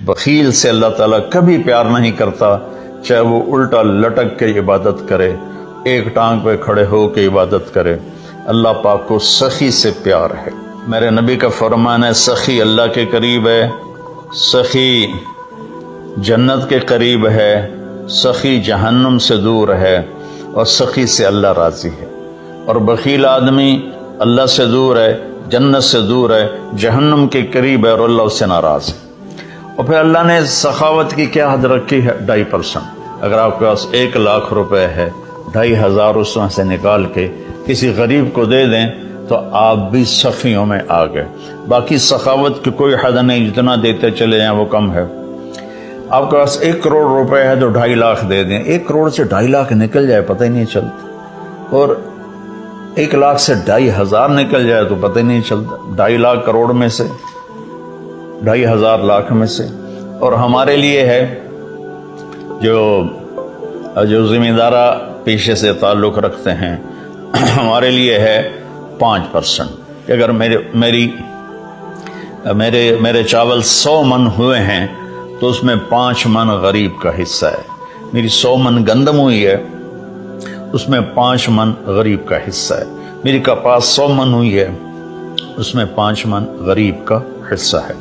بخیل سے اللہ تعالیٰ کبھی پیار نہیں کرتا، چاہے وہ الٹا لٹک کے عبادت کرے، ایک ٹانگ پہ کھڑے ہو کے عبادت کرے۔ اللہ پاک کو سخی سے پیار ہے۔ میرے نبی کا فرمان ہے، سخی اللہ کے قریب ہے، سخی جنت کے قریب ہے، سخی جہنم سے دور ہے، اور سخی سے اللہ راضی ہے۔ اور بخیل آدمی اللہ سے دور ہے، جنت سے دور ہے، جہنم کے قریب ہے، اور اللہ اس سے ناراض ہے۔ اور پھر اللہ نے سخاوت کی کیا حد رکھی ہے؟ 2.5%۔ اگر آپ کے پاس 1,00,000 روپے ہے، 2,500 اس میں سے نکال کے کسی غریب کو دے دیں تو آپ بھی سخیوں میں آ گئے۔ باقی سخاوت کی کوئی حد نہیں، جتنا دیتے چلے جائیں وہ کم ہے۔ آپ کے پاس 1 کروڑ روپے ہے تو 2.5 دے دیں، 1 کروڑ سے 2.5 نکل جائے پتہ ہی نہیں چلتا، اور 1,00,000 سے 2,500 نکل جائے تو پتہ ہی نہیں چلتا، 2.5 کروڑ میں سے، 2,500 لاکھ میں سے۔ اور ہمارے لیے ہے جو ذمہ دارہ پیشے سے تعلق رکھتے ہیں، ہمارے لیے ہے 5%، کہ اگر میرے چاول 100 من ہوئے ہیں تو اس میں 5 من غریب کا حصہ ہے۔ میری 100 من گندم ہوئی ہے، اس میں 5 من غریب کا حصہ ہے۔ میری کپاس 100 من ہوئی ہے، اس میں 5 من غریب کا حصہ ہے۔